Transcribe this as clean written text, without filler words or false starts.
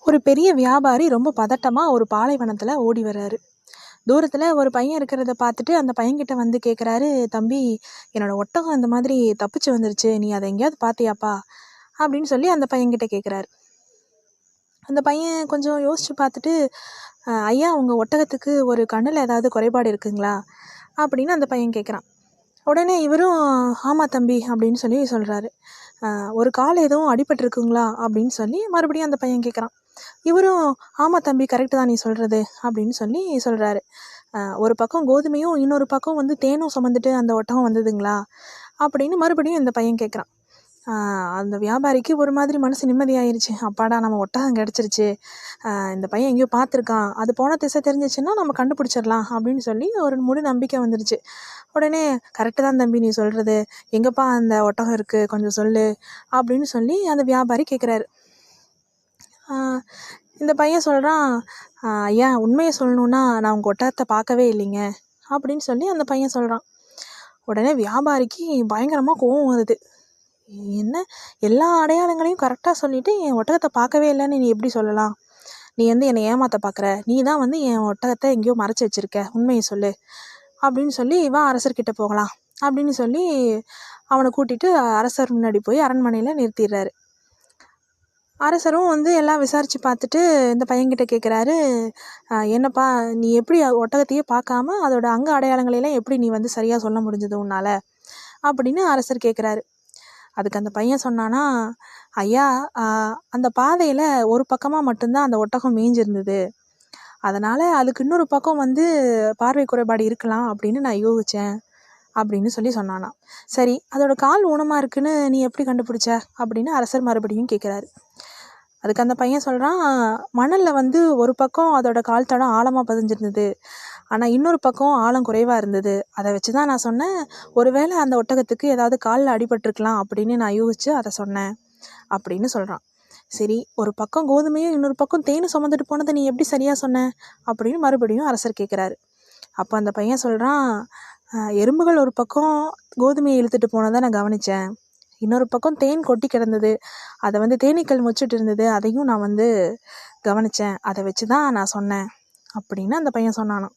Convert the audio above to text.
ஒரு பெரிய வியாபாரி ரொம்ப பதட்டமா ஒரு பாலைவனத்துல ஓடி வர்றாரு. தூரத்துல ஒரு பையன் இருக்கிறத பார்த்துட்டு அந்த பையன்கிட்ட வந்து கேட்குறாரு, தம்பி, என்னோட ஒட்டகம் இந்த மாதிரி தப்பிச்சு வந்துருச்சு, நீ அதை எங்கேயாவது பார்த்தியாப்பா அப்படின்னு சொல்லி அந்த பையன்கிட்ட கேட்குறாரு. அந்த பையன் கொஞ்சம் யோசிச்சு பார்த்துட்டு, ஐயா, உங்க ஒட்டகத்துக்கு ஒரு கண்ணுல ஏதாவது குறைபாடு இருக்குங்களா அப்படின்னு அந்த பையன் கேட்குறான். உடனே இவரும், ஆமா தம்பி அப்படின்னு சொல்லி சொல்றாரு. ஒரு கால் எதுவும் அடிபட்டிருக்குங்களா அப்படின்னு சொல்லி மறுபடியும் அந்த பையன் கேட்குறான். இவரும், ஆமா தம்பி, கரெக்டு தான் நீ சொல்கிறது அப்படின்னு சொல்லி சொல்கிறாரு. ஒரு பக்கம் கோதுமையும் இன்னொரு பக்கம் வந்து தேனும் சுமந்துட்டு அந்த ஒட்டகம் வந்ததுங்களா அப்படின்னு மறுபடியும் இந்த பையன் கேட்குறான். அந்த வியாபாரிக்கு ஒரு மாதிரி மனசு நிம்மதியாயிருச்சு. அப்பாடா, நம்ம ஒட்டகம் கிடச்சிருச்சு, இந்த பையன் எங்கேயோ பார்த்துருக்கான், அது போன திசை தெரிஞ்சிச்சுன்னா நம்ம கண்டுபிடிச்சிடலாம் அப்படின்னு சொல்லி ஒரு முழு நம்பிக்கை வந்துருச்சு. உடனே, கரெக்டு தான் தம்பி நீ சொல்கிறது, எங்கப்பா அந்த ஒட்டகம் இருக்குது, கொஞ்சம் சொல்லு அப்படின்னு சொல்லி அந்த வியாபாரி கேட்குறாரு. இந்த பையன் சொல்கிறான், ஐயா, உண்மையை சொல்லணுன்னா நான் உங்கள் ஒட்டகத்தை பார்க்கவே இல்லைங்க அப்படின்னு சொல்லி அந்த பையன் சொல்கிறான். உடனே வியாபாரிக்கு பயங்கரமாக கோவம் வருது. என்ன, எல்லா அடையாளங்களையும் கரெக்டாக சொல்லிவிட்டு என் ஒட்டகத்தை பார்க்கவே இல்லைன்னு நீ எப்படி சொல்லலாம்? நீ வந்து என்னை ஏமாற்ற பார்க்குற, நீ தான் வந்து என் ஒட்டகத்தை எங்கேயோ மறைச்சி வச்சுருக்க, உண்மையை சொல்லு அப்படின்னு சொல்லி, வா அரசர்கிட்ட போகலாம் அப்படின்னு சொல்லி அவனை கூட்டிகிட்டு அரசர் முன்னாடி போய் அரண்மனையில் நிறுத்திடுறாரு. அரசரும் வந்து எல்லாம் விசாரித்து பார்த்துட்டு இந்த பையன்கிட்ட கேட்குறாரு, என்னப்பா, நீ எப்படி ஒட்டகத்தையே பார்க்காம அதோட அங்க அடையாளங்களையெல்லாம் எப்படி நீ வந்து சரியாக சொல்ல முடிஞ்சது உன்னால் அப்படின்னு அரசர் கேட்குறாரு. அதுக்கு அந்த பையன் சொன்னானா, ஐயா, அந்த பாதையில் ஒரு பக்கமாக மட்டும்தான் அந்த ஒட்டகம் மேய்ஞ்சிருந்தது, அதனால் அதுக்கு இன்னொரு பக்கம் வந்து பார்வை குறைபாடு இருக்கலாம் அப்படின்னு நான் யோசித்தேன் அப்படின்னு சொல்லி சொன்னானா. சரி, அதோட கால் ஊனமாக இருக்குன்னு நீ எப்படி கண்டுபிடிச்ச அப்படின்னு அரசர் மறுபடியும் கேட்குறாரு. அதுக்கு அந்த பையன் சொல்கிறான், மணலில் வந்து ஒரு பக்கம் அதோட கால் தடம் ஆழமாக பதிஞ்சிருந்தது, ஆனால் இன்னொரு பக்கம் ஆழம் குறைவாக இருந்தது, அதை வச்சு தான் நான் சொன்னேன், ஒருவேளை அந்த ஒட்டகத்துக்கு ஏதாவது காலில் அடிபட்டிருக்கலாம் அப்படின்னு நான் யோசித்து அதை சொன்னேன் அப்படின்னு சொல்கிறான். சரி, ஒரு பக்கம் கோதுமையும் இன்னொரு பக்கம் தேனும் சுமந்துட்டு போனதை நீ எப்படி சரியாக சொன்ன அப்படின்னு மறுபடியும் அரசர் கேட்குறாரு. அப்போ அந்த பையன் சொல்கிறான், எறும்புகள் ஒரு பக்கம் கோதுமையை இழுத்துட்டு போனதை நான் கவனித்தேன், இன்னொரு பக்கம் தேன் கொட்டி கிடந்தது, அதை வந்து தேனீக்கள் முச்சிட்டு இருந்தது, அதையும் நான் வந்து கவனித்தேன், அதை வச்சு தான் நான் சொன்னேன் அப்படின்னு அந்த பையன் சொன்னானான்.